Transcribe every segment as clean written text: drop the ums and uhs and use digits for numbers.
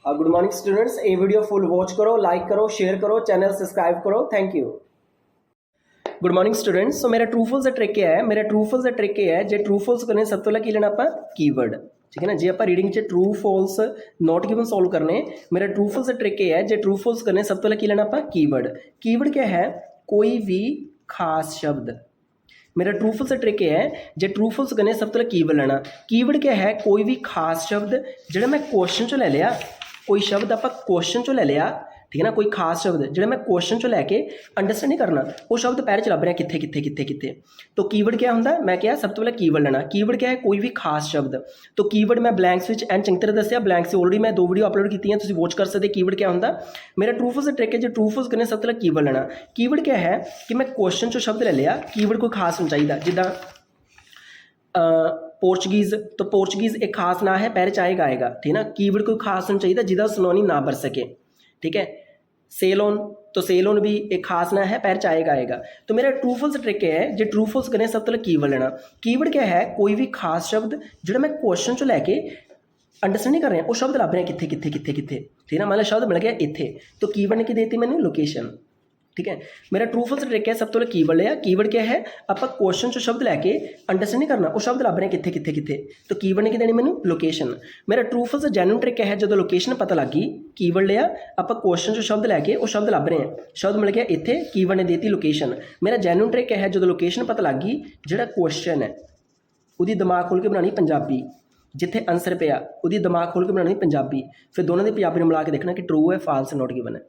Good morning students. ये video full watch करो, like करो, शेयर करो, चैनल सब्सक्राइब करो। Thank you. Good morning students. So मेरा ट्रू फॉल्स का ट्रिक क्या है? मेरा ट्रू फॉल्स का ट्रिक क्या है? जो ट्रू फॉल्स करने सब तो पहले की लेना आप कीवर्ड, ठीक है ना। जे आप रीडिंग च true false not given solve करने, मेरा ट्रू फॉल्स का ट्रिक क्या है? जो ट्रू फॉल्स करने सब तो पहले की लेना आप कीवर्ड। कीवर्ड क्या है? कोई भी खास शब्द। मेरा ट्रू फॉल्स का ट्रिक है जो ट्रू फॉल्स करने सब तो पहले कीवर्ड लेना। कीवर्ड क्या है? कोई भी खास शब्द जो मैं क्वेश्चन चो ले लिया, कोई शब्द आप क्वेश्चन चो ले लिया, ठीक है ना। कोई खास शब्द जो मैं क्वेश्चन चो लैके अंडरस्टैंड नहीं करना, वो शब्द पैर च लभ रहा कित्थे कित्थे कित्थे कित्थे। तो कीवर्ड क्या होंगे? मैं क्या सब तो पहले कीवर्ड लेना। कीवर्ड क्या है? कोई भी खास शब्द। तो कीवर्ड मैं ब्लैंक्स विच एंड चंगी तरह दसिया, ब्लैंक्स ऑलरेडी मैं 2 वीडियो अपलोड की, तुम वॉच कर सकते। कीवर्ड क्या होंगे? मेरा ट्रू फॉल्स ट्रिक है जो ट्रू फॉल्स करने सब तो पहले कीवर्ड लेना। कीवर्ड क्या है कि मैं क्वेश्चन चो शब्द ले लिया, कीवर्ड कोई खास होना चाहिए, जिदा पोर्चुगीज़, तो पोर्चुगीज़ एक खास ना है, पैर चाहेगा आएगा, ठीक है ना। कीवर्ड कोई खास होना चाहिए जिदा सिनोनिम ना बन सके, ठीक है। सेलोन, तो सेलोन भी एक खास ना है, पैर चाहेगा आएगा। तो मेरा ट्रू फॉल्स ट्रिक है जो ट्रू फॉल्स करने सब तो कीवर्ड लेना। कीवर्ड क्या है? कोई भी खास शब्द जो मैं क्वेश्चन चो लैके अंडरस्टैंड नहीं कर रहे हैं, वो शब्द लभ रहे हैं कित्थे कित्थे कित्थे कित्थे, ठीक है ना। मतलब शब्द मिल गया इत्थे, तो कीवर्ड ने की देती मैंने? लोकेशन, ठीक है। मेरा ट्रू फॉल्स ट्रिक है सब तो कीवर्ड लिया। कीवर्ड क्या है? आप क्वेश्चन चो शब्द लैके अंडरस्टैंड नहीं करना, वो शब्द लभ रहे हैं कित्थे कित्थे कित्थे, तो कीवर्ड ने की देनी मैंने? लोकेशन। मेरा ट्रू फॉल्स जैन्युइन ट्रिक है जो लोकेशन पता लग गई, कीवर्ड लिया, आप क्वेश्चन चो शब्द लैके वो शब्द लभ रहे हैं, शब्द मिल गया इत्थे, कीवर्ड ने देती लोकेशन। मेरा जैन्युइन ट्रिक है जो लोकेशन पता लग गई, जो क्वेश्चन है उसकी दिमाग खोल के बनानी पंजाबी, जिथे आंसर पिया उसकी दिमाग खोल के बनानी पंजाबी, फिर दोनों की पंजाबी मिला के देखना कि ट्रू है फाल्स नॉट गिवन है।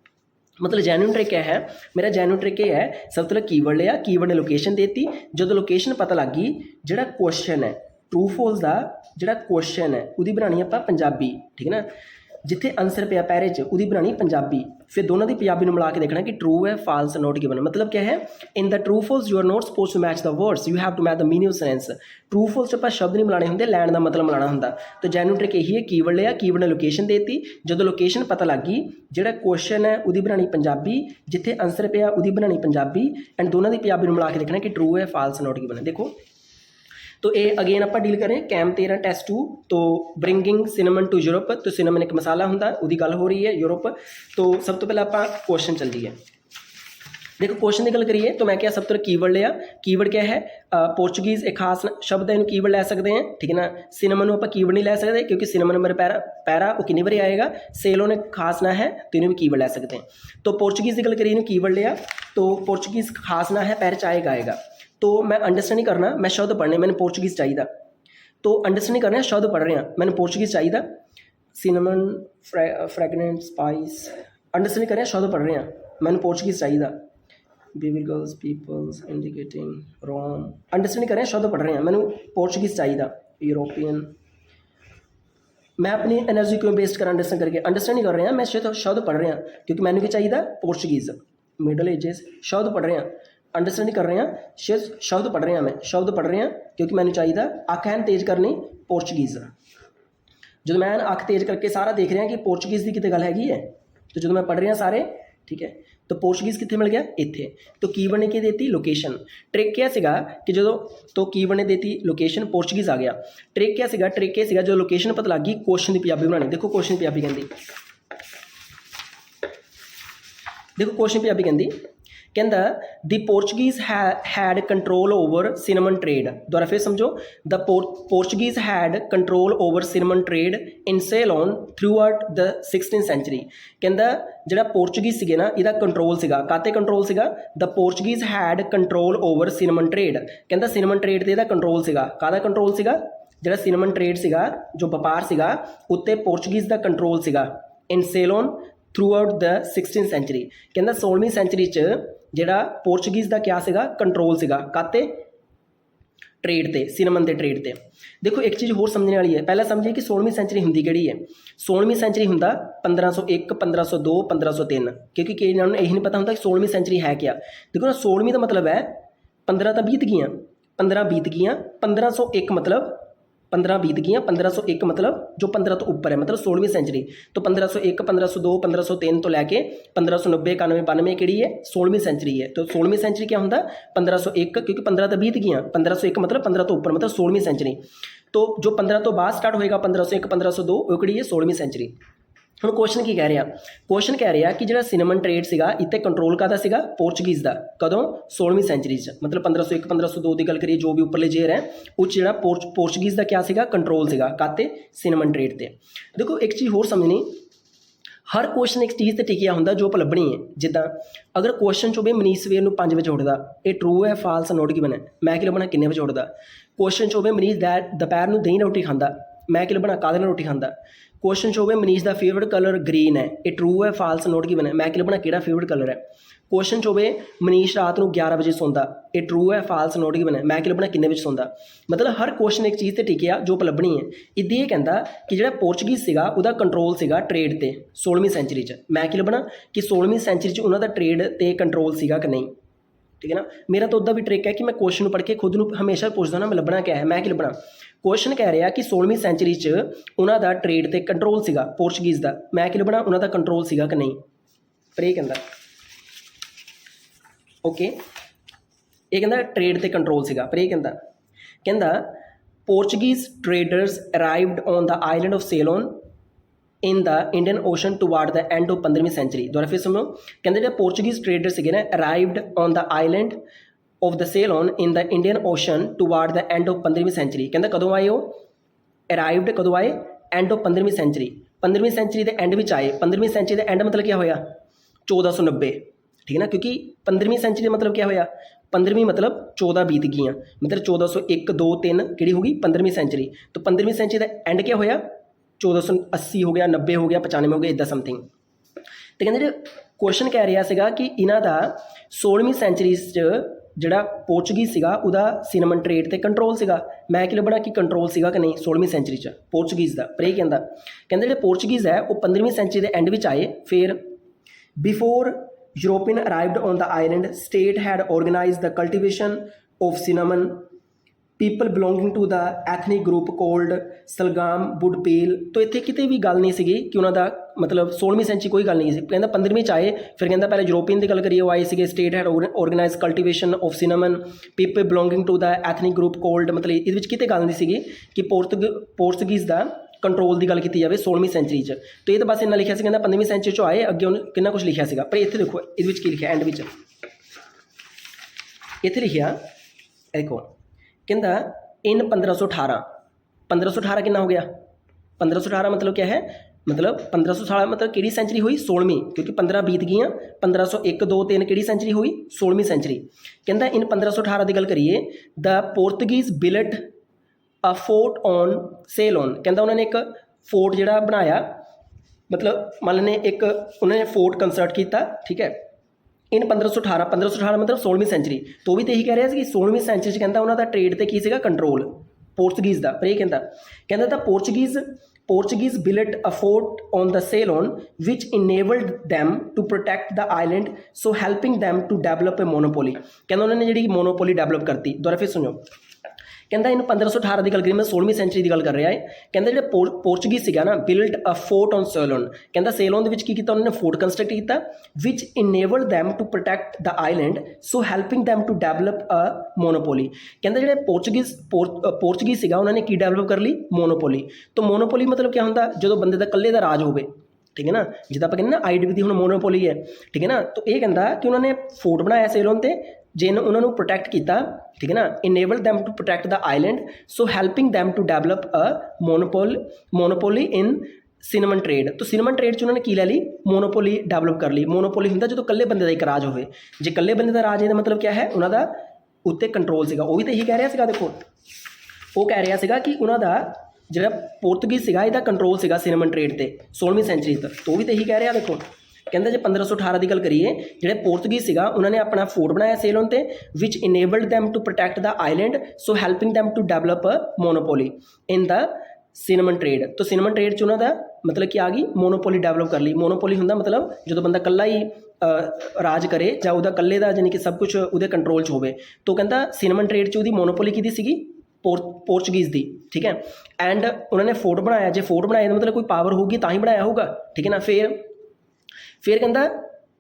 मतलब जैन्युइन ट्रिक क्या है? मेरा जैन्युइन ट्रिक ये है सब तो कीवर्ड लिया, कीवर्ड ने लोकेशन देती, जो लोकेशन पता लग गई, जो क्वेश्चन है ट्रू फॉल्स का जो क्वेश्चन है उसकी बनानी आप पंजाबी, ठीक है ना। जिथे आंसर पिया पैरे च उसकी बनानी पंजाबी, फिर दोनों की पंजाबी मिला के देखना कि ट्रू है फाल्स नॉट गिवन। मतलब क्या है? In the true false you are not suppose to match the words, you have to match the meaning of sense. True false च आप शब्द नहीं मिलाने होंगे, लैन का मतलब मिलाना होंगे। तो जैन्युइन ट्रिक यही है, कीवर्ड लिया, कीवर्ड ने लोकेशन देती, जो लोकेशन पता लग गई, जो क्वेश्चन है उसकी बनानी पंजाबी, जिथे आंसर पिया उसकी बनानी पंजाबी, एंड दोनों की पंजाबी मिला के देखना कि ट्रू है फाल्स नॉट गिवन। देखो तो ये अगेन आप डील करें कैम 13 टेस्ट 2, तो ब्रिंगिंग सिनेमन टू यूरोप, तो सिनेमन एक मसाला होंगे, उसकी गल हो रही है यूरोप। तो सब तो पहले आप क्वेश्चन चलती है। देखो क्वेश्चन की गल करिए तो मैं क्या सब तो कीवर्ड लिया। कीवर्ड क्या है? पोर्चुगीज़ एक खास शब्द है, कीवर्ड लै सकते हैं, ठीक है ना। सिनेमन आप कीवर्ड नहीं लै सकते क्योंकि सिनेमन मेरे पैरा वो कितनी बारी आएगा, सेलोन एक खास ना है तो इन्हें भी कीवर्ड लै सकते हैं। तो पोर्चुगीज़ की गल करिए, इन्हें कीवर्ड लिया, तो पोर्चुगीज़ खास ना है, पैर चाहेगा आएगा। तो मैं अंडरस्टैंड नहीं करना, मैं शब्द पढ़ने, मैंने पोर्चुगीज़ चाहिए, तो अंडरस्टैंड नहीं करना, शब्द पढ़ रहे हैं, मैंने पोर्चुगीज़ चाहिए, सिनेमन फ्रेगनेंट स्पाइस, अंडरस्टैंड नहीं कर रहे हैं, शब्द पढ़ रहे हैं, मैंने पोर्चुगीज़ चाहिए, बेबीगर्ल्स पीपल्स इंडिकेटिंग रोम, अंडरस्टैंड नहीं कर रहे हैं, शब्द पढ़ रहे हैं, मैंने पोर्चुगीज़ चाहिए, यूरोपियन। मैं अपनी एनर्जी क्यों वेस्ट करा अंडरस्टैंड करके? अंडरस्टैंड नहीं कर रहे हैं, मैं शब्द पढ़ रहे हैं क्योंकि मैंने क्या चाहिए? पोर्चुगीज़। मिडल एजेस, शब्द पढ़ रहे हैं, अंडरस्टैंड नहीं कर रहे हैं, शब्द पढ़ रहे हैं, मैं शब्द पढ़ रहे हैं क्योंकि मैंने चाहिए अख हैन तेज करनी पोर्चुगीज़। जो मैं अख तेज करके सारा देख रहे हैं कि पोर्चुगीज़ की कितने गल हैगी है, तो जो मैं पढ़ रहे हैं सारे, ठीक है। तो पोर्चुगीज़ कितने मिल गया? इत्थे। तो कीवर्ड ने की देती? लोकेशन। ट्रिक क्या सीगा कि जो तो कीवर्ड ने देती लोकेशन, पोर्चुगीज़ आ गया। ट्रिक क्या सीगा? ट्रिक क्या सीगा जो लोकेशन पता लग गई, क्वेश्चन की पंजाबी बनानी। देखो क्वेश्चन पंजाबी कहती, देखो क्वेश्चन पंजाबी कहती, कहता the Portuguese had control over cinnamon trade. दोबारा फिर समझो, the Portuguese had control over cinnamon trade in salon throughout the 16th century. कहता जो पोर्चुगीज़ सीगे ना, इहदा कंट्रोल सीगा, काते कंट्रोल सीगा? The Portuguese had control over cinnamon trade. कहता सिनेमन ट्रेड ते इहदा कंट्रोल सीगा, कादा कंट्रोल सीगा? जो सिनेमन ट्रेड सीगा, जो व्यापार सीगा, उत्ते पोर्चुगीज़ का कंट्रोल सीगा in salon throughout the 16th century. कहता 16वीं सेंचुरी ਜਿਹੜਾ पोर्चुगीज़ का क्या सीगा? कंट्रोल सीगा, काते? ट्रेड ते, सिनेमन के ट्रेड ते। देखो एक चीज़ होर समझने वाली है, पहले समझिए कि 16वीं सेंचुरी हुंदी किहड़ी है। 16वीं सेंचुरी हुंदा 1501, 1502, 1503, क्योंकि कई इन्होंने यही नहीं पता होंगे कि 16वीं सेंचुरी है क्या। देखो ना 16वीं का मतलब है 15 तो बीत गई, 15 बीत गई, 1501 मतलब 15 बीत गई, 1501 मतलब जो 15 तो ऊपर है, मतलब 16वीं सेंचुरी। तो 1501, 1502, 1503 तो लैके 1590, 91, 92 कि है 16वीं सेंचुरी है। तो 16वीं सेंचुरी क्या होंगे? 1501, क्योंकि 15 तो बीत गई, 1501 मतलब 15 तो ऊपर, मतलब 16वीं सेंचुरी। तो जो 15 तो बाद स्टार्ट होएगा 1501, 1502 वो कि है 16वीं सेंचुरी। ਹੁਣ ਕੁਐਸਚਨ ਕੀ ਕਹਿ ਰਿਹਾ, ਕੁਐਸਚਨ ਕਹਿ ਰਿਹਾ ਕਿ ਜਿਹੜਾ ਸਿਨੇਮਨ ਟ੍ਰੇਡ ਸੀਗਾ ਇੱਥੇ ਕੰਟਰੋਲ ਕਾਹਦਾ ਸੀਗਾ, ਪੋਰਚੁਗੀਜ਼ ਦਾ। ਕਦੋਂ, 16ਵੀਂ ਸੈਂਚਰੀ 'ਚ, ਮਤਲਬ 1501 1502 ਦੀ ਗੱਲ ਕਰੀਏ, ਜੋ ਵੀ ਉੱਪਰਲੇ ਜੇਰ ਹੈ ਉਹ 'ਚ ਜਿਹੜਾ ਪੋਰਚੁਗੀਜ਼ ਦਾ ਕਿਆ ਸੀਗਾ, ਕੰਟਰੋਲ ਸੀਗਾ ਕਾਹਤੇ, ਸਿਨੇਮਨ ਟ੍ਰੇਡ ਤੇ। ਦੇਖੋ ਇੱਕ ਚੀਜ਼ ਹੋਰ ਸਮਝਣੀ, ਹਰ ਕੁਐਸਚਨ ਇੱਕ ਚੀਜ਼ ਤੇ ਟਿਕਿਆ ਹੁੰਦਾ ਜੋ ਆਪਾਂ ਲੱਭਣੀ ਹੈ। ਜਿੱਦਾਂ ਅਗਰ ਕੁਐਸਚਨ 'ਚ ਹੋਵੇ ਮਨੀਸ਼ ਸਵੇਰ ਨੂੰ 5 ਵਜੇ ਉੱਠਦਾ, ਇਹ ਟਰੂ ਹੈ ਫਾਲਸ ਨੋਟ ਗਿਵਨ ਹੈ, ਮੈਂ ਕੀ ਲੱਭਣਾ, ਕਿੰਨੇ ਵਜੇ ਉੱਠਦਾ। ਕੁਐਸਚਨ 'ਚ ਹੋਵੇ ਮਨੀਸ਼ ਦੁਪਹਿਰ ਨੂੰ ਦਹੀਂ ਨਾਲ ਰੋਟੀ ਖਾਂਦਾ, ਮੈਂ ਕੀ ਲੱਭਣਾ, ਕਾਹਦੇ ਨਾਲ ਰੋਟੀ ਖਾਂਦਾ। ਕੁਐਸਚਨ 'ਚ ਹੋਵੇ ਮਨੀਸ਼ ਦਾ ਫੇਵਰਟ ਕਲਰ ਗ੍ਰੀਨ ਹੈ, ਇਹ ਟਰੂ ਹੈ ਫਾਲਸ ਨੋਟ ਗਿਵਨ ਹੈ, ਮੈਂ ਕੀ ਲੱਭਣਾ, ਕਿਹੜਾ ਫੇਵਰਟ ਕਲਰ ਹੈ। ਕੁਐਸਚਨ 'ਚ ਹੋਵੇ ਮਨੀਸ਼ ਰਾਤ ਨੂੰ 11 ਵਜੇ ਸੌਂਦਾ, ਇਹ ਟਰੂ ਹੈ ਫਾਲਸ ਨੋਟ ਗਿਵਨ ਹੈ, ਮੈਂ ਕੀ ਲੱਭਣਾ, ਕਿੰਨੇ ਵਜੇ ਸੌਂਦਾ। ਮਤਲਬ ਹਰ ਕੁਐਸਚਨ ਇੱਕ ਚੀਜ਼ ਤੇ ਟਿਕਿਆ ਜੋ ਆਪਾਂ ਲੱਭਣੀ ਹੈ। ਇੱਦਾਂ ਇਹ ਕਹਿੰਦਾ ਕਿ ਜਿਹੜਾ ਪੋਰਚੁਗੀਜ਼ ਸੀਗਾ ਉਹਦਾ ਕੰਟਰੋਲ ਸੀਗਾ ਟ੍ਰੇਡ ਤੇ 16ਵੀਂ ਸੈਂਚਰੀ 'ਚ, ਮੈਂ ਕੀ ਲੱਭਣਾ ਕਿ 16ਵੀਂ ਸੈਂਚਰੀ 'ਚ ਉਹਨਾਂ ਦਾ ਟ੍ਰੇਡ ਤੇ ਕੰਟਰੋਲ ਸੀਗਾ ਕਿ ਨਹੀਂ। ਠੀਕ ਹੈ ਨਾ, ਮੇਰਾ ਤਾਂ ਉੱਦਾਂ ਵੀ ਟ੍ਰਿਕ ਹੈ ਕਿ ਮੈਂ ਕੁਐਸਚਨ ਨੂੰ ਪੜ੍ਹ ਕੇ ਖੁਦ ਨੂੰ ਹਮੇਸ਼ਾ ਪੁੱਛਦਾ ਨਾ ਮੈਂ ਲੱਭਣਾ ਕਿਆ ਹੈ, ਮੈਂ ਕੀ ਲੱਭਣਾ। ਕੁਐਸਚਨ ਕਹਿ ਰਿਹਾ ਕਿ 16ਵੀਂ ਸੈਂਚਰੀ 'ਚ ਉਹਨਾਂ ਦਾ ਟ੍ਰੇਡ ਤੇ ਕੰਟਰੋਲ ਸੀਗਾ ਪੋਰਚੁਗੀਜ਼ ਦਾ, ਮੈਂ ਕੀ ਲੱਭਣਾ, ਉਹਨਾਂ ਦਾ ਕੰਟਰੋਲ ਸੀਗਾ ਕਿ ਨਹੀਂ। ਪਰ ਇਹ ਕਹਿੰਦਾ ਓਕੇ, ਇਹ ਕਹਿੰਦਾ ਟ੍ਰੇਡ ਤੇ ਕੰਟਰੋਲ ਸੀਗਾ, ਪਰ ਇਹ ਕਹਿੰਦਾ Portuguese traders arrived on the island of Ceylon in the Indian Ocean toward the end of 15ਵੀਂ ਸੈਂਚਰੀ। ਦੁਬਾਰਾ ਫਿਰ ਸੁਣੋ, ਕਹਿੰਦੇ ਜਿਹੜੇ ਪੋਰਚੁਗੀਜ਼ ਟ੍ਰੇਡਰ ਸੀਗੇ ਨਾ, arrived on the island of the Ceylon in the Indian Ocean toward the end of 15ਵੀਂ century. ਕਹਿੰਦਾ ਕਦੋਂ ਆਏ ਉਹ, ਅਰਾਈਵਡ ਕਦੋਂ ਆਏ, ਐਂਡ ਆਫ 15ਵੀਂ ਸੈਂਚਰੀ, 15ਵੀਂ ਸੈਂਚਰੀ ਦੇ ਐਂਡ ਵਿੱਚ ਆਏ। 15ਵੀਂ ਸੈਂਚਰੀ ਦਾ ਐਂਡ ਮਤਲਬ ਕੀ ਹੋਇਆ, 1490। ਠੀਕ ਹੈ ਨਾ, ਕਿਉਂਕਿ 15ਵੀਂ ਸੈਂਚਰੀ ਦਾ ਮਤਲਬ ਕੀ ਹੋਇਆ, 15ਵੀਂ ਮਤਲਬ 14 ਬੀਤ ਗਈਆਂ, ਮਤਲਬ 1401 2 3 ਕਿਹੜੀ ਹੋ ਗਈ, 15ਵੀਂ ਸੈਂਚਰੀ। ਤਾਂ 15ਵੀਂ ਸੈਂਚਰੀ ਦਾ ਐਂਡ ਕੀ ਹੋਇਆ, 1480 ਹੋ ਗਿਆ, 90 ਹੋ ਗਿਆ, 95 ਹੋ ਗਿਆ, ਇੱਦਾਂ ਸਮਥਿੰਗ। ਅਤੇ ਕਹਿੰਦੇ ਜਿਹੜੇ ਕੁਐਸਚਨ ਕਹਿ ਰਿਹਾ ਸੀਗਾ ਕਿ ਇਹਨਾਂ ਦਾ 16ਵੀਂ ਸੈਂਚਰੀ 'ਚ ਜਿਹੜਾ ਪੋਰਚੁਗੀਜ਼ ਸੀਗਾ ਉਹਦਾ ਸਿਨੇਮਨ ਟ੍ਰੇਡ ਤੇ ਕੰਟਰੋਲ ਸੀਗਾ, ਮੈਂ ਕੀ ਲੱਭਣਾ ਕਿ ਕੰਟਰੋਲ ਸੀਗਾ ਕਿ ਨਹੀਂ 16ਵੀਂ ਸੈਂਚਰੀ 'ਚ ਪੋਰਚੁਗੀਜ਼ ਦਾ। ਪਰ ਇਹ ਕਹਿੰਦੇ ਜਿਹੜੇ ਪੋਰਚੁਗੀਜ਼ ਹੈ ਉਹ 15ਵੀਂ ਸੈਂਚਰੀ ਦੇ ਐਂਡ ਵਿੱਚ ਆਏ। ਫਿਰ before European arrived on the island, state had organized the cultivation of cinnamon. People belonging to the ethnic group called Salgam would peel। तो ਇੱਥੇ ਕਿਤੇ ਵੀ ਗੱਲ ਨਹੀਂ ਸੀਗੀ ਕਿ ਉਹਨਾਂ ਦਾ ਮਤਲਬ 16ਵੀਂ ਸੈਂਚਰੀ ਕੋਈ ਗੱਲ ਨਹੀਂ ਸੀ। ਕਹਿੰਦਾ 15ਵੀਂ 'ਚ ਆਏ, ਫਿਰ ਕਹਿੰਦਾ ਪਹਿਲੇ ਯੂਰੋਪੀਅਨ ਦੀ ਗੱਲ ਕਰੀਏ ਉਹ ਆਏ ਸੀਗੇ, state had organise cultivation of cinnamon, people belonging to the ethnic group called, ਮਤਲਬ ਇਹਦੇ ਵਿੱਚ ਕਿਤੇ ਗੱਲ ਨਹੀਂ ਸੀਗੀ ਕਿ ਪੋਰਚੁਗੀਜ਼ ਦਾ ਕੰਟਰੋਲ ਦੀ ਗੱਲ ਕੀਤੀ ਜਾਵੇ 16ਵੀਂ ਸੈਂਚਰੀ 'ਚ। ਤੇ ਇਹ ਤਾਂ ਬਸ ਇੰਨਾ ਲਿਖਿਆ ਸੀ, ਕਹਿੰਦਾ 15ਵੀਂ ਸੈਂਚਰੀ 'ਚੋਂ ਆਏ, ਅੱਗੇ ਉਹਨੇ ਕਿੰਨਾ ਕੁਛ ਲਿਖਿਆ ਸੀਗਾ। ਪਰ ਇੱਥੇ ਦੇਖੋ ਇਹਦੇ ਵਿੱਚ ਕੀ ਲਿਖਿਆ, ਐਂਡ ਵਿੱਚ ਇੱਥੇ ਲਿਖਿਆ ਦੇਖੋ, ਕਹਿੰਦਾ ਇਨ 1518 ਕਿੰਨਾ ਹੋ ਗਿਆ, 1518 ਮਤਲਬ ਕਿਆ ਹੈ, ਮਤਲਬ 1518 ਮਤਲਬ ਕਿਹੜੀ ਸੈਂਚਰੀ ਹੋਈ, 16ਵੀਂ, ਕਿਉਂਕਿ 15 ਬੀਤ ਗਈਆਂ, 1501 2 3 ਕਿਹੜੀ ਸੈਂਚਰੀ ਹੋਈ, 16ਵੀਂ ਸੈਂਚਰੀ। ਕਹਿੰਦਾ ਇਨ 1518 ਦੀ ਗੱਲ ਕਰੀਏ, ਦ ਪੋਰਤਗੀਜ਼ ਬਿਲਟ ਅ ਫੋਰਟ ਔਨ ਸੇਲੋਨ। ਕਹਿੰਦਾ ਉਹਨਾਂ ਨੇ ਇੱਕ ਫੋਰਟ ਜਿਹੜਾ ਬਣਾਇਆ, ਮਤਲਬ ਮੰਨ ਲੈਂਦੇ ਇੱਕ ਉਹਨਾਂ ਨੇ ਫੋਰਟ ਕੰਸਟਰਕਟ ਕੀਤਾ। ਠੀਕ ਹੈ, ਇਨ 1518 ਮਤਲਬ 16ਵੀਂ ਸੈਂਚਰੀ। ਤੋਂ ਵੀ ਤਾਂ ਇਹੀ ਕਹਿ ਰਿਹਾ ਸੀ ਕਿ 16ਵੀਂ ਸੈਂਚਰੀ 'ਚ ਕਹਿੰਦਾ ਉਹਨਾਂ ਦਾ ਟ੍ਰੇਡ ਤੇ ਕੀ ਸੀਗਾ, ਕੰਟਰੋਲ ਪੋਰਚੁਗੀਜ਼ ਦਾ। ਪਰ ਇਹ ਕਹਿੰਦਾ ਤਾਂ Portuguese built a fort on the Ceylon which enabled them to protect the island, so helping them to develop a monopoly. ਕਹਿੰਦਾ ਉਹਨਾਂ ਨੇ ਜਿਹੜੀ ਮੋਨੋਪੋਲੀ ਡੈਵਲਪ ਕਰਤੀ। ਦੁਬਾਰਾ ਫਿਰ ਸੁਣੋ, ਕਹਿੰਦਾ ਇਨ 1518 ਦੀ ਗੱਲ ਕਰੀ, ਮੈਂ 16ਵੀਂ ਸੈਂਚਰੀ ਦੀ ਗੱਲ ਕਰ ਰਿਹਾ ਹੈ। ਕਹਿੰਦਾ ਜਿਹੜੇ ਪੋਰਚੁਗੀਜ਼ ਸੀਗਾ ਨਾ, ਬਿਲਡ ਅ ਫੋਰਟ ਔਨ ਸੇਲੋਨ। ਕਹਿੰਦਾ ਸੇਲੋਨ ਦੇ ਵਿੱਚ ਕੀ ਕੀਤਾ ਉਹਨਾਂ ਨੇ, ਫੋਰਟ ਕੰਸਟਰਕਟ ਕੀਤਾ, which enabled them to protect the island, so helping them to develop a monopoly. ਕਹਿੰਦਾ ਜਿਹੜੇ ਪੋਰਚੁਗੀਜ਼ ਸੀਗਾ ਉਹਨਾਂ ਨੇ ਕੀ ਡੈਵਲਪ ਕਰ ਲਈ, ਮੋਨੋਪੋਲੀ। ਤਾਂ ਮੋਨੋਪੋਲੀ ਮਤਲਬ ਕੀ ਹੁੰਦਾ, ਜਦੋਂ ਬੰਦੇ ਦਾ ਇਕੱਲੇ ਦਾ ਰਾਜ ਹੋਵੇ। ਠੀਕ ਹੈ ਨਾ, ਜਿੱਦਾਂ ਆਪਾਂ ਕਹਿੰਦੇ ਨਾ ਆਈਡੀਵੀ ਦੀ ਹੁਣ ਮੋਨੋਪੋਲੀ ਹੈ। ਠੀਕ ਹੈ ਨਾ, ਤਾਂ ਇਹ ਕਹਿੰਦਾ ਕਿ ਉਹਨਾਂ ਨੇ ਫੋਰਟ ਬਣਾਇਆ ਸੇਲੋਨ ਤੇ, ਜਿਨ ਉਹਨਾਂ ਨੂੰ ਪ੍ਰੋਟੈਕਟ ਕੀਤਾ। ਠੀਕ ਹੈ ਨਾ, enable them to protect the island, so helping them to develop a monopoly in cinnamon trade. ਤਾਂ ਸਿਨੇਮਨ ਟ੍ਰੇਡ 'ਚ ਉਹਨਾਂ ਨੇ ਕੀ ਲੈ ਲਈ, ਮੋਨੋਪੋਲੀ ਡੈਵਲਪ ਕਰ ਲਈ। ਮੋਨੋਪੋਲੀ ਹੁੰਦਾ ਜਦੋਂ ਇਕੱਲੇ ਬੰਦੇ ਦਾ ਇੱਕ ਰਾਜ ਹੋਵੇ। ਜੇ ਇਕੱਲੇ ਬੰਦੇ ਦਾ ਰਾਜ ਇਹਦਾ ਮਤਲਬ ਕਿਆ ਹੈ, ਉਹਨਾਂ ਦਾ ਉੱਤੇ ਕੰਟਰੋਲ ਸੀਗਾ। ਉਹ ਵੀ ਤਾਂ ਇਹੀ ਕਹਿ ਰਿਹਾ ਸੀਗਾ, ਦੇਖੋ ਉਹ ਕਹਿ ਰਿਹਾ ਸੀਗਾ ਕਿ ਉਹਨਾਂ ਦਾ ਜਿਹੜਾ ਪੋਰਤੁਗੀਜ਼ ਸੀਗਾ ਇਹਦਾ ਕੰਟਰੋਲ ਸੀਗਾ ਸਿਨੇਮਨ ਟ੍ਰੇਡ ਤੇ 16ਵੀਂ ਸੈਂਚਰੀ ਤੱਕ। ਤਾਂ ਉਹ ਵੀ ਤਾਂ ਇਹੀ ਕਹਿ ਰਿਹਾ, ਦੇਖੋ ਕਹਿੰਦਾ ਜੇ 1518 ਦੀ ਗੱਲ ਕਰੀਏ, ਜਿਹੜੇ ਪੋਰਤੁਗੀਜ਼ ਸੀਗਾ ਉਹਨਾਂ ਨੇ ਆਪਣਾ ਫੋਰਟ ਬਣਾਇਆ ਸੇਲੋਨ ਤੇ, which enabled them to protect the island, so helping them to develop monopoly in the cinnamon trade. ਤਾਂ ਸਿਨੇਮਨ ਟ੍ਰੇਡ 'ਚ ਉਹਨਾਂ ਦਾ ਮਤਲਬ ਕੀ ਆ ਗਈ, ਮੋਨੋਪੋਲੀ ਡੈਵਲਪ ਕਰ ਲਈ। ਮੋਨੋਪੋਲੀ ਹੁੰਦਾ ਮਤਲਬ ਜਦੋਂ ਬੰਦਾ ਇਕੱਲਾ ਹੀ ਰਾਜ ਕਰੇ ਜਾਂ ਉਹਦਾ ਇਕੱਲੇ ਦਾ ਜਾਨੀ ਕਿ ਸਭ ਕੁਝ ਉਹਦੇ ਕੰਟਰੋਲ 'ਚ ਹੋਵੇ। ਤਾਂ ਕਹਿੰਦਾ ਸਿਨੇਮਨ ਟ੍ਰੇਡ 'ਚ ਉਹਦੀ ਮੋਨੋਪੋਲੀ ਕਿਹਦੀ ਸੀਗੀ, ਪੋਰਚੁਗੀਜ਼ ਦੀ। ਠੀਕ ਹੈ, ਐਂਡ ਉਹਨਾਂ ਨੇ ਫੋਰਟ ਬਣਾਇਆ। ਜੇ ਫੋਰਟ ਬਣਾਇਆ ਤਾਂ ਮਤਲਬ ਕੋਈ ਪਾਵਰ ਹੋਊਗੀ ਤਾਂ ਹੀ ਬਣਾਇਆ ਹੋਊਗਾ। ਠੀਕ ਹੈ ਨਾ, ਫਿਰ ਕਹਿੰਦਾ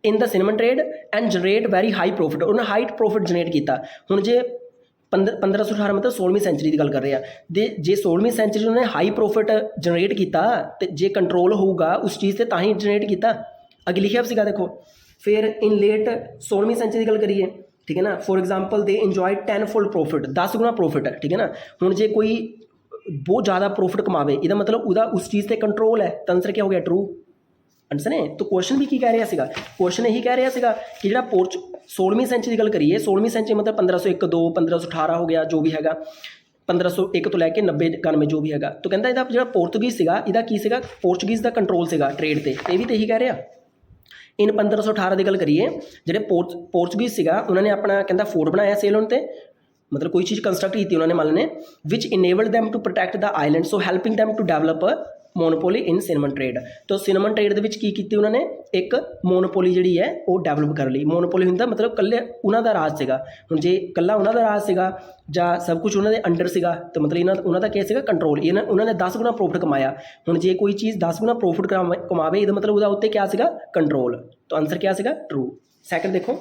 in the cinnamon trade and generate very high profit. ਉਹਨਾਂ ਹਾਈ ਪ੍ਰੋਫਿਟ ਜਨਰੇਟ ਕੀਤਾ। ਹੁਣ ਜੇ 1518 मतलब 16ਵੀਂ ਸੈਂਚਰੀ ਦੀ ਗੱਲ ਕਰ ਰਹੇ ਆ। ਦੇ ਜੇ 16ਵੀਂ ਸੈਂਚਰੀ ਉਹਨੇ ਹਾਈ ਪ੍ਰੋਫਿਟ ਜਨਰੇਟ ਕੀਤਾ ਤੇ ਜੇ ਕੰਟਰੋਲ ਹੋਊਗਾ ਉਸ ਚੀਜ਼ ਤੇ ਤਾਂ ਹੀ ਜਨਰੇਟ ਕੀਤਾ। ਅੱਗੇ ਲਿਖਿਆ ਸੀਗਾ ਦੇਖੋ। ਫਿਰ ਇਨ ਲੇਟ 16ਵੀਂ ਸੈਂਚਰੀ ਦੀ ਗੱਲ ਕਰੀਏ, ਠੀਕ ਹੈ ਨਾ, ਫੋਰ ਐਗਜ਼ਾਮਪਲ ਦੇ ਇੰਜੋਏ 10-fold ਪ੍ਰੋਫਿਟ, 10 ਗੁਣਾ ਪ੍ਰੋਫਿਟ ਹੈ, ਠੀਕ ਹੈ ਨਾ। ਹੁਣ ਜੇ ਕੋਈ ਬਹੁਤ ਜ਼ਿਆਦਾ ਪ੍ਰੋਫਿਟ ਕਮਾਵੇ ਇਹਦਾ ਮਤਲਬ ਉਹਦਾ ਉਸ ਚੀਜ਼ ਤੇ ਕੰਟਰੋਲ ਹੈ, ਤਾਂ ਆਨਸਰ ਕੀ ਹੋ ਗਿਆ? ਟਰੂ। ਆਨਸਰ ਨੇ ਤਾਂ ਕੁਐਸਚਨ ਵੀ ਕੀ ਕਹਿ ਰਿਹਾ ਸੀਗਾ? ਕੁਐਸਚਨ ਇਹੀ ਕਹਿ ਰਿਹਾ ਸੀਗਾ ਕਿ ਜਿਹੜਾ 16ਵੀਂ ਸੈਂਚਰੀ ਦੀ ਗੱਲ ਕਰੀਏ, 16ਵੀਂ ਸੈਂਚਰੀ ਮਤਲਬ 1501 2 1518 ਹੋ ਗਿਆ, ਜੋ ਵੀ ਹੈਗਾ 1501 ਤੋਂ ਲੈ ਕੇ 90 91 ਜੋ ਵੀ ਹੈਗਾ। ਤਾਂ ਕਹਿੰਦਾ ਇਹਦਾ ਜਿਹੜਾ ਪੋਰਤੁਗੀਜ਼ ਸੀਗਾ ਇਹਦਾ ਕੀ ਸੀਗਾ? ਪੋਰਚੁਗੀਜ਼ ਦਾ ਕੰਟਰੋਲ ਸੀਗਾ ਟ੍ਰੇਡ ਤੇ, ਇਹ ਵੀ ਤਾਂ ਇਹੀ ਕਹਿ ਰਿਹਾ। ਇਨ 1518 ਦੀ ਗੱਲ ਕਰੀਏ, ਜਿਹੜੇ ਪੋਰਚੁਗੀਜ਼ ਸੀਗਾ ਉਹਨਾਂ ਨੇ ਆਪਣਾ ਕਹਿੰਦਾ ਫੋਰਟ ਬਣਾਇਆ ਸੇਲੋਨ ਤੇ, ਮਤਲਬ ਕੋਈ ਚੀਜ਼ ਕੰਸਟਰਕਟ ਕੀਤੀ ਉਹਨਾਂ ਨੇ ਮੰਨ ਲੈਂ, which enabled them to protect the island, so helping them to develop monopoly in cinnamon trade. ਤਾਂ ਸਿਨੇਮਨ ਟ੍ਰੇਡ ਦੇ ਵਿੱਚ ਕੀ ਕੀਤੀ ਉਹਨਾਂ ਨੇ? ਇੱਕ ਮੋਨੋਪੋਲੀ ਜਿਹੜੀ ਹੈ ਉਹ ਡਿਵੈਲਪ ਕਰ ਲਈ। ਮੋਨੋਪੋਲੀ ਹੁੰਦਾ ਮਤਲਬ ਇਕੱਲੇ ਉਹਨਾਂ ਦਾ ਰਾਜ ਸੀਗਾ। ਹੁਣ ਜੇ ਇਕੱਲਾ ਉਹਨਾਂ ਦਾ ਰਾਜ ਸੀਗਾ ਜਾਂ ਸਭ ਕੁਝ ਉਹਨਾਂ ਦੇ ਅੰਡਰ ਸੀਗਾ ਤਾਂ ਮਤਲਬ ਉਹਨਾਂ ਦਾ ਕੀ ਸੀਗਾ? ਕੰਟਰੋਲ। ਉਹਨਾਂ ਨੇ 10 ਗੁਣਾ ਪ੍ਰੋਫਿਟ ਕਮਾਇਆ। ਹੁਣ ਜੇ ਕੋਈ ਚੀਜ਼ 10 ਗੁਣਾ ਪ੍ਰੋਫਿਟ ਕਮਾਵੇ ਇਹਦਾ ਮਤਲਬ ਉਹਦਾ ਉੱਤੇ ਕਿਆ ਸੀਗਾ? ਕੰਟਰੋਲ। ਤਾਂ ਆਨਸਰ ਕਿਆ ਸੀਗਾ? ਟਰੂ। ਸੈਕਿੰਡ ਦੇਖੋ,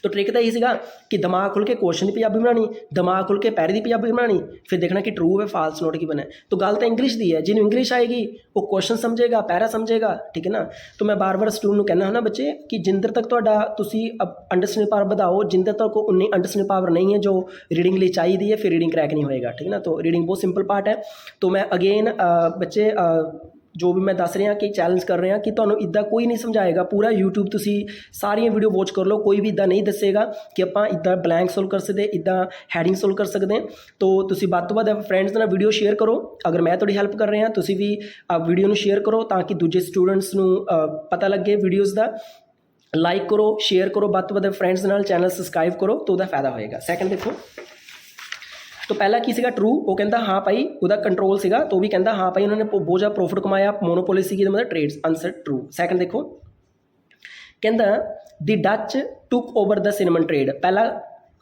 तो ट्रिक तो यही सीगा कि दिमाग खुल के क्वेश्चन की पंजाबी बनानी, दिमाग खुल के पैरे की पंजाबी बनानी, फिर देखना कि ट्रू है फाल्स नोट की बने। तो गल तो इंग्लिश दी है, जिन्होंने इंग्लिश आएगी वो क्वेश्चन समझेगा, पैरा समझेगा, ठीक है ना। तो मैं बार बार स्टूडेंट को कहना है ना बच्चे कि जिंदर तक तुहाडा तुसी अंडरस्टैंडिंग पावर बढ़ाओ, जिंदर तक उन्नी अंडरस्टैंडिंग पावर नहीं है जो रीडिंग लिए चाहिए है, फिर रीडिंग क्रैक नहीं होएगा, ठीक है ना। तो रीडिंग बहुत सिंपल पार्ट है। तो मैं अगेन बच्चे जो भी मैं दस रहा कि चैलेंज कर रहा कि तुहानूं इदा कोई नहीं समझाएगा। पूरा यूट्यूब तुसी सारियां वीडियो वॉच कर लो, कोई भी इदा नहीं दसेगा कि आपां इदा ब्लैंक सोल्व कर सकते, इदा हैडिंग सोल्व कर सकते। तो तुसी वध तो वध फ्रेंड्स नाल वीडियो शेयर करो। अगर मैं तुहाडी हेल्प कर रहा तुसी भी वीडियो नूं शेयर करो ताकि दूजे स्टूडेंट्स नूं पता लगे वीडियोज़ दा। लाइक करो, शेयर करो वध तो वध फ्रेंड्स नाल, चैनल सबसक्राइब करो तो उहदा फायदा होएगा। सैकेंड देखो, तो पहला की सीगा? ट्रू। वो कहता हाँ भाई उहदा कंट्रोल सीगा, तो भी कहता हाँ भाई उन्होंने बहुत ज़्यादा प्रॉफिट कमाया, मोनोपोली सी मतलब ट्रेड्स। Answer true. सैकेंड देखो, कहता the Dutch took over the cinnamon trade. पहला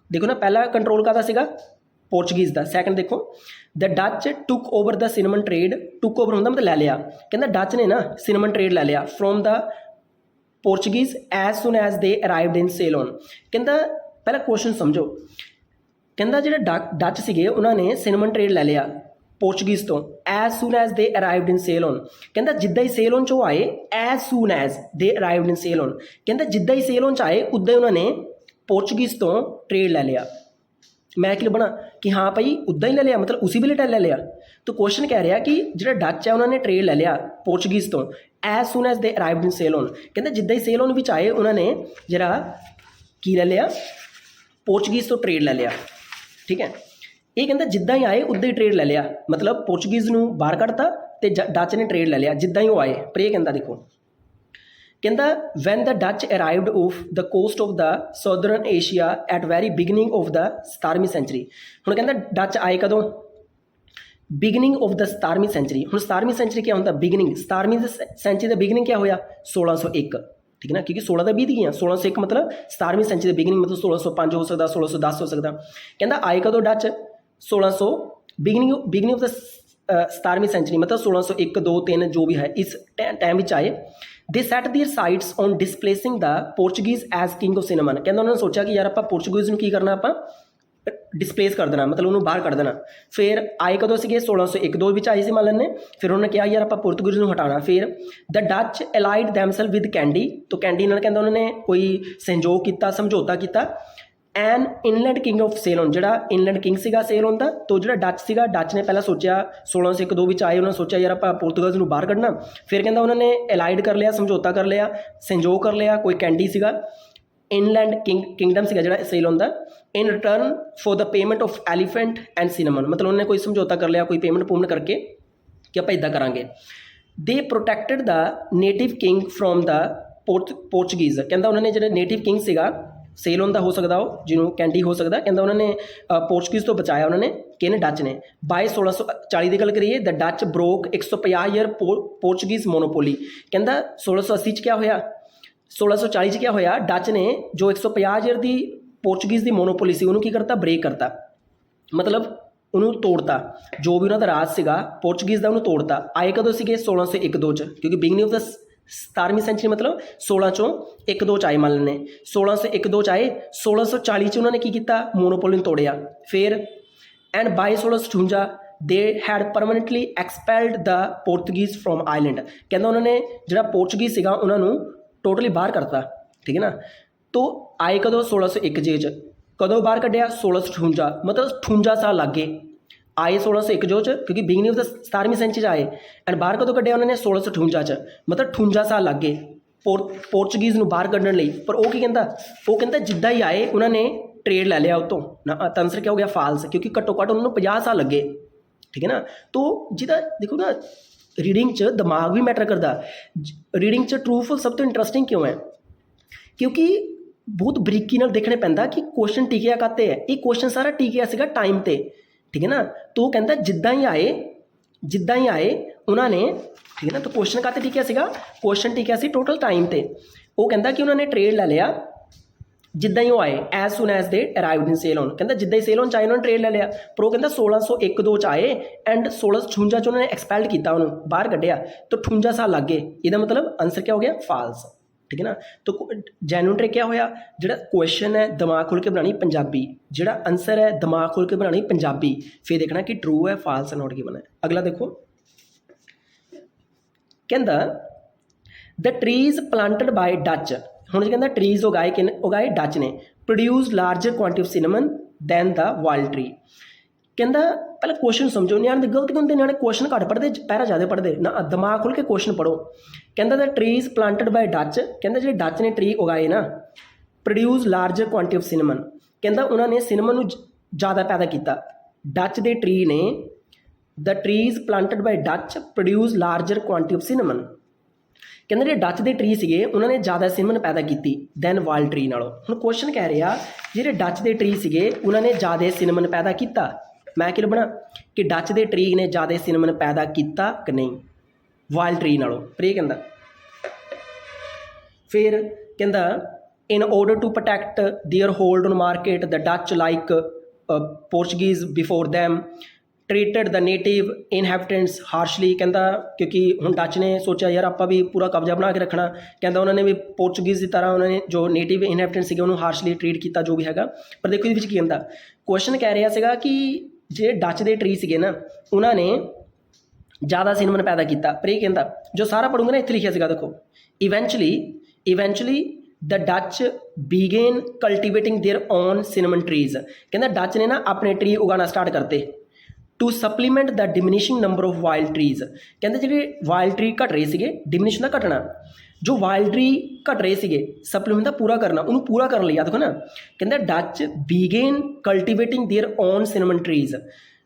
देखो ना, पहला कंट्रोल का सीगा? पोर्चुगीज़ का। सैकेंड देखो, the Dutch took over the cinnamon trade. Took over होंदा मतलब लै लिया। कहता डच ने ना सिनेमन ट्रेड लै लिया from the Portuguese as soon as they arrived in Ceylon. कहता पहला क्वेश्चन समझो, कहता जो डच सीगे उन्होंने सिनेमन ट्रेड लै लिया पोर्चुगीज़ तो as soon as they arrived in Ceylon. कहता जिद्दां ही सेलोन चो आए, as soon as they arrived in Ceylon, कहता जिद्दां ही सेलोन च आए उद्दां ही उन्होंने पोर्चुगीज़ तो ट्रेड लै लिया। मैं कि बना कि हाँ भाई उद्दां ही ले लिया, मतलब उसी वेले ले लिया। तो क्वेश्चन कह रहा कि जो डच है उन्होंने ट्रेड ले लिया पोर्चुगीज़ तो as soon as they arrived in Ceylon. कहता जिद्दां ही सेलोन विच आए उन्होंने जरा की ले लिया? पोर्चुगीज़ तो ट्रेड ले लिया, ठीक है। ये कहता जिद्दां ही आए उद्दां ही ट्रेड ले लिया, मतलब पोर्चुगीज़ नूं बाहर कढ़ता ते डच ने ट्रेड ले लिया जिद्दां ही वो आए। पर ये कहता देखो, कहता when the Dutch arrived off the coast of the southern Asia at very beginning of the 17वीं सेंचुरी। हुण कहता डच आए कदों? बिगनिंग ऑफ द 17वीं सेंचुरी। हुण 17वीं सेंचुरी क्या होंदा? बिगनिंग। 17वीं सेंचुरी का बिगनिंग क्या होया? 1601, ठीक है ना, क्योंकि 16 तो बीत गई। 1601 मतलब 17वीं सेंचुरी की बिगनिंग, मतलब 1605 हो सकता, 1610 हो सकता। कहता आए कदों डच? 1600 बिगनिंग ऑफ द 17वीं सेंचुरी, मतलब 1601 2 3 जो भी है इस टाइम में आए। They set their sights on displacing the Portuguese as king of cinnamon. कहता उन्होंने सोचा कि यार आप पोर्चुगीज़ की करना, आप डिसप्लेस कर देना, मतलब उन्होंने बाहर कर देना। फिर आए कदों से 1601 2 आए सी मान लें। फिर उन्होंने कहा यार आप पोर्तुगीज़ को हटाना। फिर the Dutch allied themselves with Kandy. तो कैंडी नाल कहता उन्होंने कोई संजोग किया, समझौता किया। An inland king of Ceylon, जो इनलैंड किंग सीगा सेलोन का। तो जो डच सीगा, डच ने पहला सोचा 1601 2 आए, उन्होंने सोचा यार आप पोर्तुगीज़ को बाहर कढ़ना। फिर कहता उन्होंने एलाइड कर लिया, समझौता कर लिया, संजोग कर लिया, कोई कैंडी सीगा। इनलैंड किंगडम सीगा जो सेलोन का। In return for the payment of elephant and cinnamon, मतलब उन्होंने कोई समझौता कर लिया, कोई पेमेंट पूमेंट करके कि आप इदा करांगे। They protected the native king from the Portuguese. कहता उन्होंने जो नेटिव किंग सीगा सेलोन का हो सकता हो, जिन्हों कैंडी हो सकता, कहता उन्होंने पोर्चुगीज़ तो बचाया उन्होंने, किन डच ने। बाय 1640 की गल करिए the Dutch broke 150 year Portuguese monopoly. कहता 1680 क्या होया? 1640 क्या होया? डच ने जो 150 ईयर की पोर्चुगीज़ की मोनोपोली सी उन्होंने की करता? ब्रेक करता, मतलब उन्होंने तोड़ता। जो भी उन्होंने राज सीगा पोर्चुगीज़ का उन्होंने तोड़ता। आए कदों सीगे? 1601 2 क्योंकि बिगनिंग ऑफ द 17वीं सेंचुरी मतलब 16 चों 1-2 च आए मान लेने 16 से 1-2 च आए 1640 च उन्होंने की किया मोनोपोली नूं तोड़िया फिर and by 1658 they had permanently expelled the Portuguese from island कहता उन्होंने जो पोर्चुगीज़ सीगा उन्होंने टोटली बाहर करता ठीक है ना। तो आए कदों 1601 जे कदों बाहर कढ़िया 1658 मतलब 58 साल लग गए आए 1601 जो क्योंकि बिगनिंग ऑफ द 17वीं सेंचुरी आए एंड बाहर कदों कढ़िया उन्होंने 1658 च मतलब 58 साल लग गए पोर्चुगीज़ नूं बाहर कढ़न लई। पर वो की कहता जिद्दां ही आए उन्होंने ट्रेड लै लिया उतों ना तो आंसर क्या हो गया फाल्स क्योंकि घट्टो घट्ट उन्होंने 50 साल लगे ठीक है ना। तो जिदा देखो ना रीडिंग च दिमाग भी मैटर करता रीडिंग च ट्रू फॉल्स सब तो इंटरस्टिंग क्यों है क्योंकि बहुत बरीकी नाल देखने पैंदा कि क्वेश्चन टिकिया काते है ये क्वेश्चन सारा टिकिया सीगा टाइम ते ठीक है ना। तो कहता जिद्दां ही आए उन्होंने ठीक है ना। तो क्वेश्चन काते टिकिया सीगा क्वेश्चन टिकिया सी टोटल टाइम ते वो कहता कि उन्होंने ट्रेड लै लिया जिद्दां ही वो आए as soon as they arrived in Ceylon कहता जिद्दां ही सेलोन च आए उन्होंने ट्रेड लै लिया। पर वो कहता 1601-2 च आए एंड 1656 च उन्होंने एक्सपैल्ड किया उन्होंने बाहर कढ़िया तो 58 साल लग गए इसका मतलब आंसर क्या हो गया फाल्स ठीक है ना। तो जैन्युइन ट्रिक क्या होया जो क्वेश्चन है दिमाग खोल के बनानी पंजाबी जो आंसर है दिमाग खोल के बनानी पंजाबी फिर देखना कि ट्रू है फाल्स है नॉट गिवन है। अगला देखो कहता the trees planted by Dutch हुण कहता ट्रीज उगाए डच ने produce larger quantity of cinnamon than the wild tree कहता पहले क्वेश्चन समझो न्याणे गलत क्यों होंगे न्याणे क्वेश्चन घट पढ़ते पैरा ज़्यादा पढ़ते ना दिमाग खोल के क्वेश्चन पढ़ो। कहता the trees planted by Dutch कहता जो डच ने ट्री उगाए ना produce larger quantity of cinnamon कहता उन्होंने सिनेमन ज़्यादा पैदा किया डच के ट्री ने the trees planted by Dutch produce larger quantity of cinnamon कहते जो डच के ट्री से उन्होंने ज़्यादा सिनेमन पैदा की दैन वाइल्ड ट्री नालों। हुण क्वेश्चन कह रहा जो डच के ट्री से उन्होंने ज़्यादा सिनेमन पैदा किया मैं कि लभना कि डच के ट्री ने ज़्यादा सिनेमन पैदा किया कि नहीं वाइल्ड ट्री नालों। पर यह कहता फिर कहता in order to protect their hold on market the Dutch like Portuguese before them treated the native inhabitants harshly कहता क्योंकि हुण डच ने सोचा यार आप भी पूरा कब्जा बना के रखना कहता उन्होंने भी पोर्चुगीज़ की तरह उन्होंने जो नेटिव इनहैबिटेंट्स से उन्होंने हार्शली ट्रीट किया जो भी है। पर देखो ये की कहता क्वेश्चन कह रहा है कि जे डच के ट्री से ना उन्होंने ज़्यादा सिनेमन पैदा किया। पर यह कहता जो सारा पढ़ूंगा ना इतने लिखा सीगा देखो eventually the Dutch began cultivating their own cinnamon trees कहता डच ने ना अपने ट्री उगाना स्टार्ट करते to supplement the diminishing number of wild trees कहते जो वाइल्ड ट्री घट रहे थे डिमिनिशन का घटना जो वाइल्ड ट्री घट रहे थे सप्लीमेंट का पूरा करना उन्होंने पूरा करने लिया देखो ना कहते Dutch began cultivating their own cinnamon trees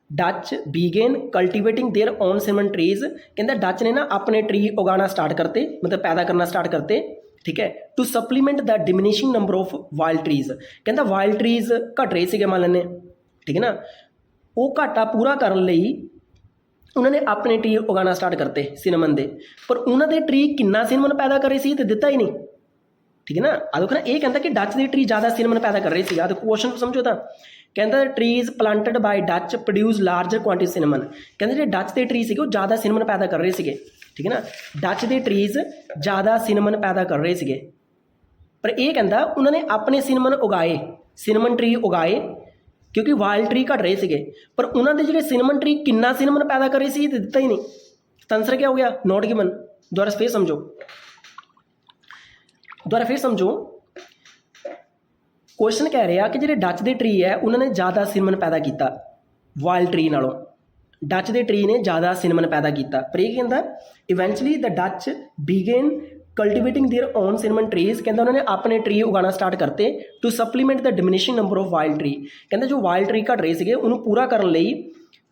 Dutch began cultivating their own cinnamon trees कहते डच ने ना अपने ट्री उगाना स्टार्ट करते मतलब पैदा करना स्टार्ट करते ठीक है to supplement the diminishing number of wild trees कहता वाइल्ड ट्रीज घट रहे थे मान लेने ठीक है ना वो घाटा पूरा करने लई उन्होंने अपने ट्री उगाना स्टार्ट करते सिनेमन के। पर उन्होंने ट्री कितना सिनेमन पैदा कर रही थी तो दिता ही नहीं ठीक है ना। आ देखो ना ये कहता कि डच के ट्री ज़्यादा सिनेमन पैदा कर रही थी। आ देखो क्वेश्चन समझो तो कहता trees planted by Dutch produce larger quantity cinnamon कहते जो डच के ट्री से ज़्यादा सिनेमन पैदा कर रहे थे ठीक है ना। डच के ट्रीज ज़्यादा सिनेमन पैदा कर रहे थे पर यह कहता उन्होंने अपने सिनेमन उगाए सिनेमन ट्री उगाए क्योंकि वाइल्ड ट्री घट रहे थे। पर उन्होंने जो सिनेमन ट्री कितना सिनेमन पैदा कर रही थी तो दिता ही नहीं तो आंसर क्या हो गया नॉट गिवन। दोबारा फिर समझो क्वेश्चन कह रहा कि जो डच के ट्री है उन्होंने ज़्यादा सिनेमन पैदा किया वाइल्ड ट्री नालों डच के ट्री ने ज़्यादा सिनेमन पैदा किया। पर यह कहता eventually the Dutch began cultivating their own cinnamon trees कहता उन्होंने अपने ट्री उगाना स्टार्ट करते to supplement the diminishing number of wild tree कहते जो वाइल्ड ट्री घट रहे थे उन्होंने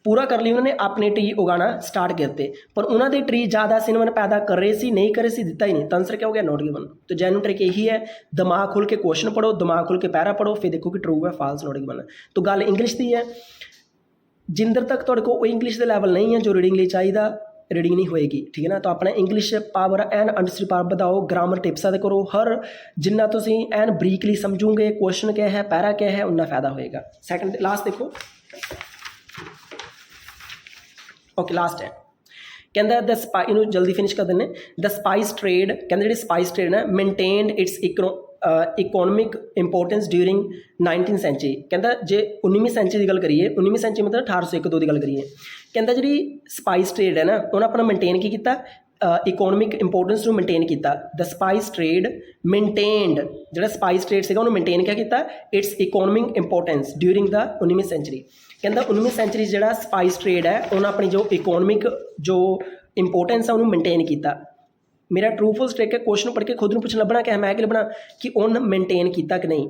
पूरा करने उन्होंने अपने ट्री उगाना स्टार्ट करते। पर उन्होंने ट्री ज़्यादा सिनेमन पैदा कर रहे सी नहीं करे सी दिता ही नहीं तो आंसर क्या हो गया नॉट गिवन। तो जैन्युइन ट्रिक यही है दिमाग खोल के क्वेश्चन पढ़ो दिमाग खोल के पैरा पढ़ो फिर देखो कि ट्रू है फाल्स नॉट गिवन है। तो गल इंग्लिश की है जिंदर तक तुहाडे कोल इंग्लिश के लैवल नहीं है जो रीडिंग लिए चाहिए रीडिंग नहीं होएगी ठीक है ना। तो अपना English power an understanding power बढ़ाओ ग्रामर टिप्स करो हर जिन्ना तुसीं एन बरीकली समझोगे क्वेश्चन क्या है पैरा क्या है उन्ना फायदा होएगा। सैकंड लास्ट देखो ओके लास्ट है ਕਹਿੰਦਾ ਦ ਸਪਾਈ, ਇਹਨੂੰ ਜਲਦੀ ਫਿਨਿਸ਼ ਕਰ ਦਿੰਦੇ। ਦ ਸਪਾਈਸ ਟ੍ਰੇਡ, ਕਹਿੰਦਾ ਜਿਹੜੀ ਸਪਾਈਸ ਟ੍ਰੇਡ ਹੈ maintained its economic importance during 19th century. ਕਹਿੰਦਾ ਜੇ 19ਵੀਂ ਸੈਂਚਰੀ ਦੀ ਗੱਲ ਕਰੀਏ, 19ਵੀਂ ਸੈਂਚਰੀ ਮਤਲਬ 1801-2 ਦੀ ਗੱਲ ਕਰੀਏ, ਕਹਿੰਦਾ ਜਿਹੜੀ ਸਪਾਈਸ ਟ੍ਰੇਡ ਹੈ ਨਾ ਉਹਨੇ ਆਪਣਾ ਮੇਨਟੇਨ ਕੀ ਕੀਤਾ, ਇਕੋਨਮਿਕ ਇੰਪੋਰਟੈਂਸ ਨੂੰ ਮੇਨਟੇਨ ਕੀਤਾ। ਦ ਸਪਾਈਸ ਟ੍ਰੇਡ ਮੇਨਟੇਨਡ, ਜਿਹੜਾ ਸਪਾਈਸ ਟ੍ਰੇਡ ਸੀਗਾ ਉਹਨੂੰ ਮੇਨਟੇਨ ਕਿਆ ਕੀਤਾ, ਇਟਸ ਇਕੋਨਮਿਕ ਇੰਪੋਰਟੈਂਸ ਡਿਊਰਿੰਗ ਦਾ 19ਵੀਂ ਸੈਂਚਰੀ। ਕਹਿੰਦਾ 19ਵੀਂ ਸੈਂਚਰੀ ਜਿਹੜਾ ਸਪਾਈਸ ਟ੍ਰੇਡ ਹੈ ਉਹਨਾਂ ਆਪਣੀ ਜੋ ਇਕੋਨਮਿਕ ਜੋ ਇੰਪੋਰਟੈਂਸ ਆ ਉਹਨੂੰ ਮੇਨਟੇਨ ਕੀਤਾ। ਮੇਰਾ ਟਰੂ ਫॉल्स ਟੇਕ ਕੇ ਕੁਐਸਚਨ ਨੂੰ ਪੜ੍ਹ ਕੇ ਖੁਦ ਨੂੰ ਪੁੱਛਣ ਲੱਭਣਾ ਕਿ ਮੈਂ ਕਿ ਲੱਭਣਾ ਕਿ ਉਹਨ ਮੇਨਟੇਨ ਕੀਤਾ ਕਿ ਨਹੀਂ।